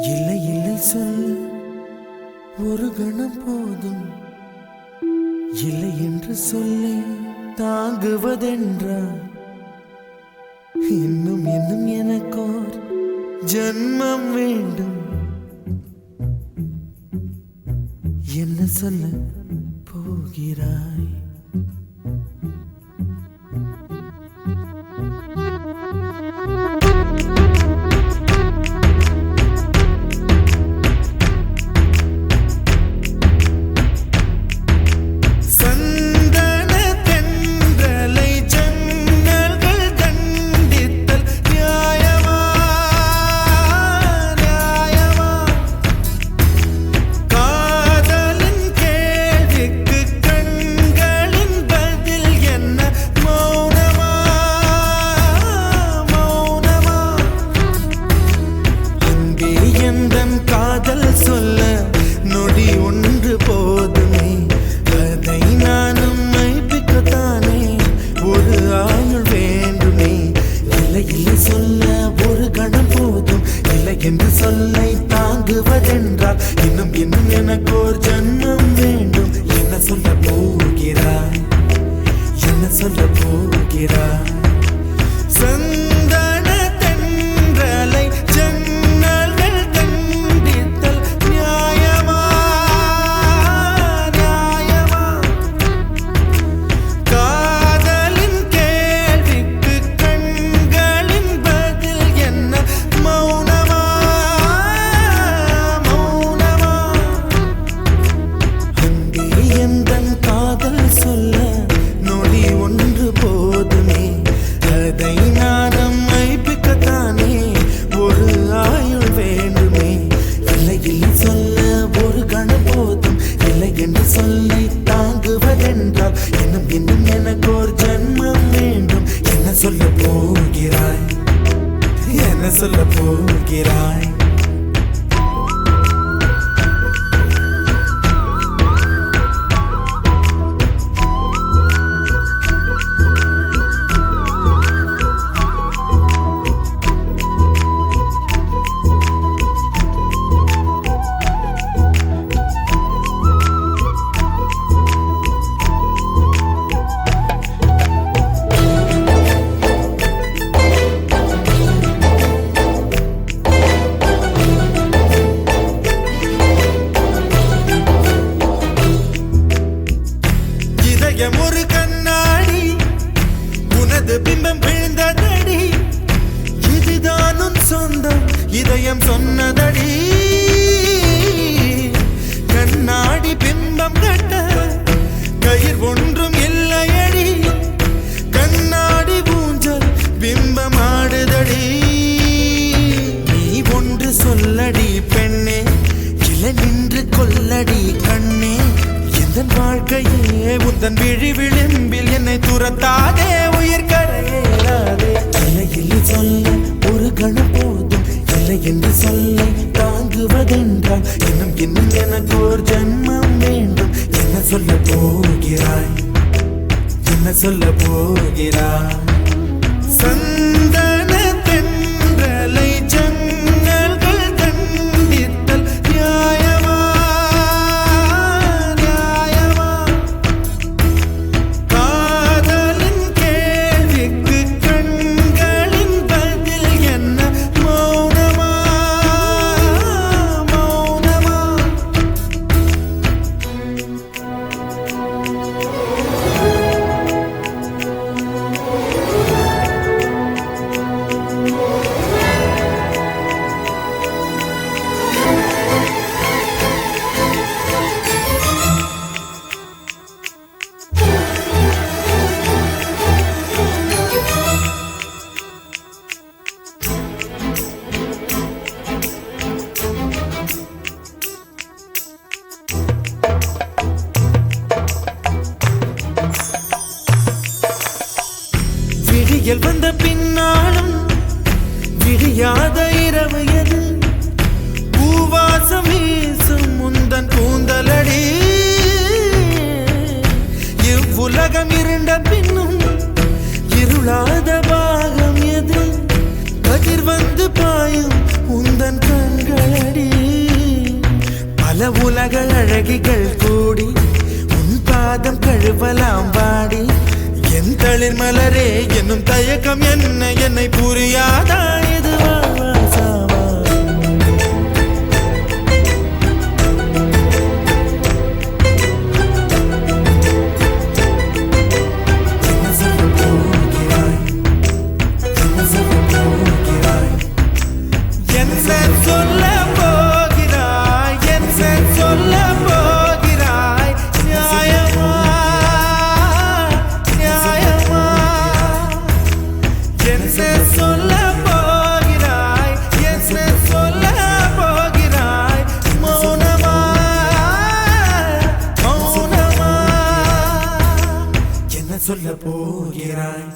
இல்லை இல்லை சொல்ல ஒரு கணம் போதும், இல்லை என்று சொல்லை தாங்குவதென்றால் இன்னும் இன்னும் எனக்கோர் ஜன்மம் வேண்டும். என்ன சொல்ல போகிறாய்? என்று சொல்லை தாங்குவதென்றால் இன்னும் இன்னும் எனக்கு ஒரு ஜன்மம் வேண்டும். என்ன சொல்ல போகிறாய்? என்ன சொல்ல போகிறாய்? சந்தன தென்றலை ஜன்னல்கள் கண்டித்தல் நியாயமா நியாயமா? காதலின் கேள்விக்கு கண்களின் பதில் என்ன? மௌனமா மௌனமா? அங்கே எந்தன் காதல் சொல்ல நொடி ஒன்று போதுமே, அதை நானும் மைப்பிக்கத்தானே ஒரு ஆயுள் வேண்டுமே. இல்லை இல்லை சொல்ல ஒரு கணம் போதும், இல்லை என்று சொல்லை தாங்குவதென்றால் இன்னும் இன்னும் எனக்கு ஒரு ஜன்மம் வேண்டும். என்ன சொல்ல போகிறாய்? என்ன சொல்ல போகிறாய்? ஒரு கண்ணாடி உனது பிம்பம் விழுந்ததடி, இதுதானும் சொந்தம் இதயம் சொன்னதடி. கண்ணாடி பிம்பம் கட்ட கயிர் ஒன்றும் இல்லையடி, கண்ணாடி ஊஞ்சல் பிம்பம் ஆடுதடி. நீ ஒன்று சொல்லடி பெண்ணே, இலை நின்று கொல்லடி கண்ணே. எந்தன் வாழ்க்கையே உந்தன் விழி விளிம்பில் என்னை துரத்தாதே, உயிர் கரையேறாதே. இல்லை இல்லை சொல்ல ஒரு கணம் போதும், இல்லை என்று சொல்லை தாங்குவதென்றால் இன்னும் இன்னும் எனக்கு ஒரு ஜன்மம் வேண்டும். என்ன சொல்ல போகிறாய்? என்ன சொல்ல போகிறாய்? சந்தன தென்றலை ஜன்னல்கள் கண்டித்தல் நியாயமா நியாயமா? காதலின் கேள்விக்கு கண்களின் பதில் என்ன? மௌனமா மௌனமா? விடியல் வந்த பின்னாலும் விடியாத இரவு எது? பூவாசம் வீசும் முந்தன் கூந்தலடி. இவ்வுலகம் இருண்ட பின்னும் இருளாத பாகம் எது? கதிர் வந்து பாயும் உந்தன் கண்களடி. அழகிகள் கூடி உன் பாதம் கழுவலாம் வாடி என் தளிர் மலரே என்னும் தயக்கம் என்ன என்னை புரியாதா இதுவா சாவா சொல்ல போகிறாய் என் சொல்ல போகிறாய் நியாயமா நியாயமா என் சொல்ல போகிறாய் என் சொல்ல போகிறாய் மௌனமா மௌனமா என்ன சொல்ல போகிறாய்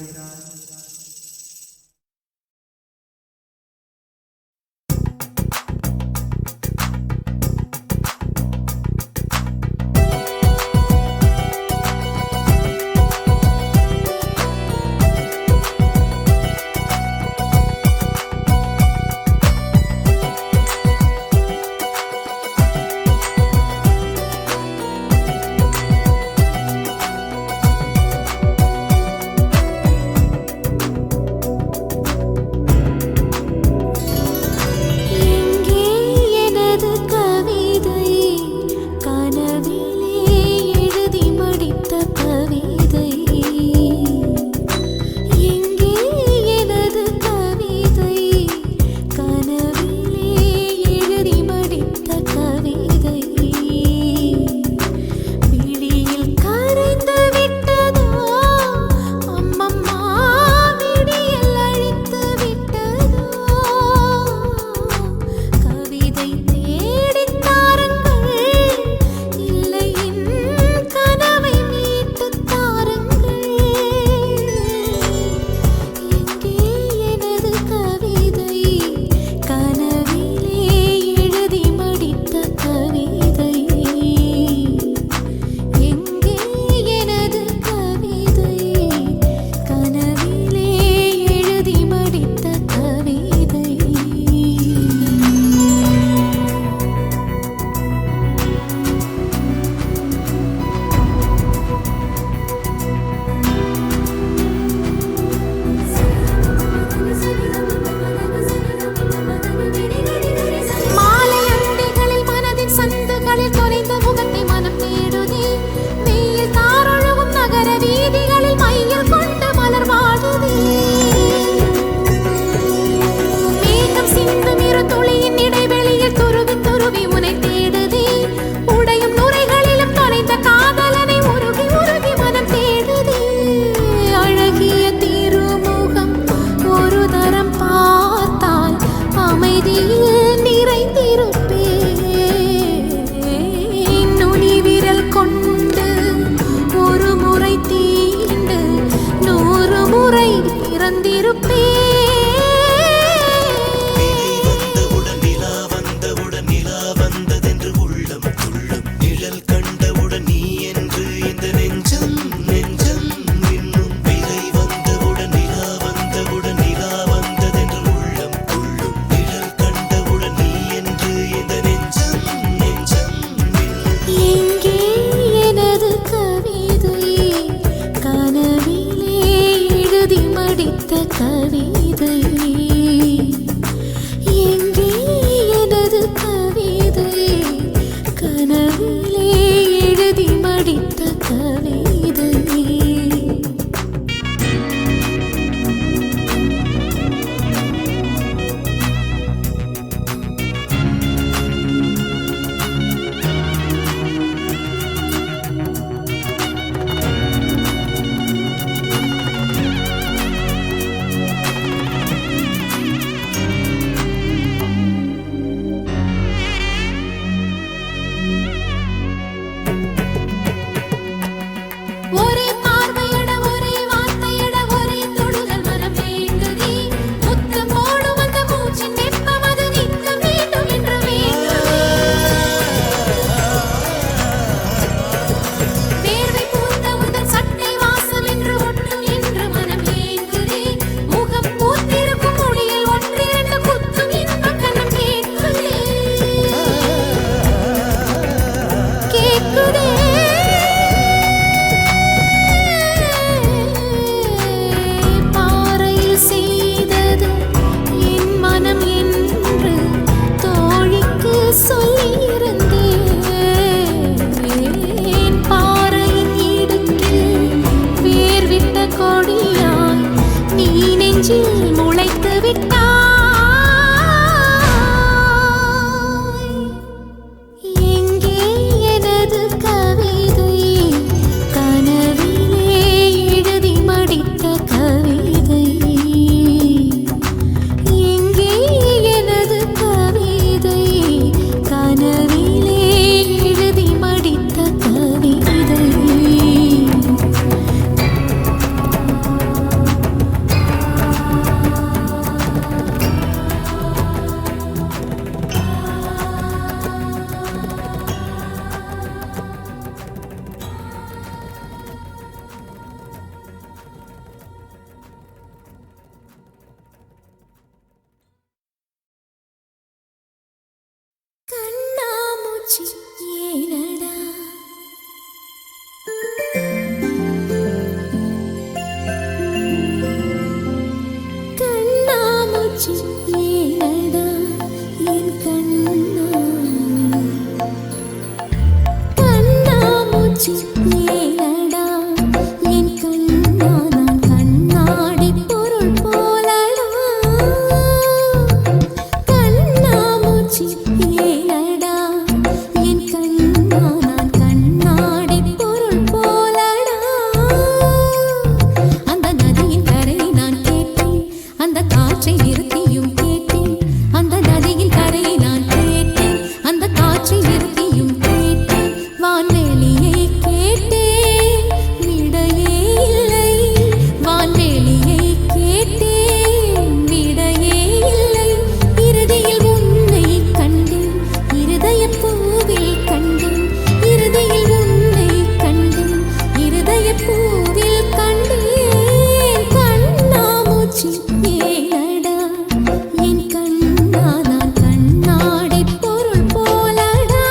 கண்ட கண்ணாமூச்சி ஏனடா கண்ணாமூச்சி ஏனடா என் கண்ணா கண்ணாமூச்சி ஏனடா என் கண்ணா நான் கண்ணாடி பொருள் போலடா கண்ணாமூச்சி ஏனடா என் கண்ணா நான் கண்ணாடி பொருள் போலடா அந்த நதியின் கரையை நான் கேட்டேன் அந்த காற்றை நிறுத்தியும் கேட்டேன் அந்த நதியின் கரையை நான் கேட்டேன் அந்த காற்றை நிறுத்தியும் கேட்டேன் வான்வெளியை கேட்டேன் விடையே இல்லை வான்வெளியை கேட்டேன் விடையே இல்லை இறுதியில் உன்னை கண்டேன் இருதயப் பூவில் கண்டேன் இறுதியில் உன்னை கண்டேன் இருதயப் பூவில் கண்டேன் கண்ணாமூச்சி ஏனடா என் கண்ணா நான் கண்ணாடி பொருள் போலடா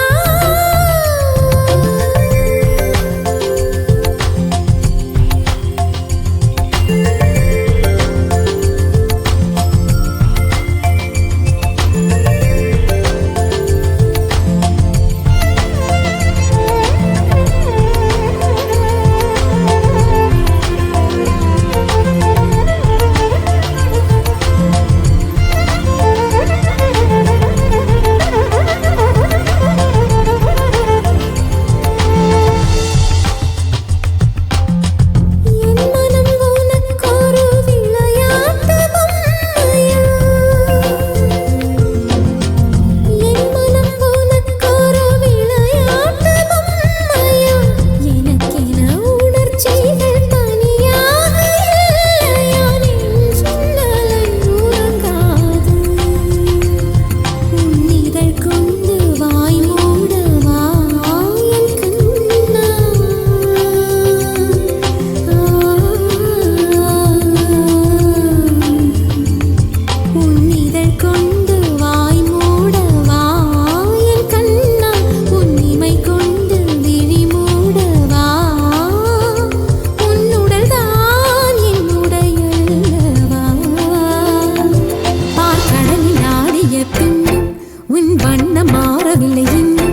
என் மனம் உனக்கொரு விளையாட்டு பொம்மையா என் மனம் உனக்கொரு விளையாட்டு பொம்மையா எனக்கென உணர்ச்சிகள் தனியாக இல்லையா நெஞ்சுன்னலை உறங்காது உன் இதழ் கொண்டு வாய் மூடவா என் கண்ணா உன் இதழ் கொண்டு வாய் மூடவா என் கண்ணா உன் இமை கொண்டு விழி மூடவா உன் உடல்தான் என் உடையல்லவா பார்க்கடலில் ஆடிய பின்னும் உன் வண்ணம் மாறவில்லை இன்னும்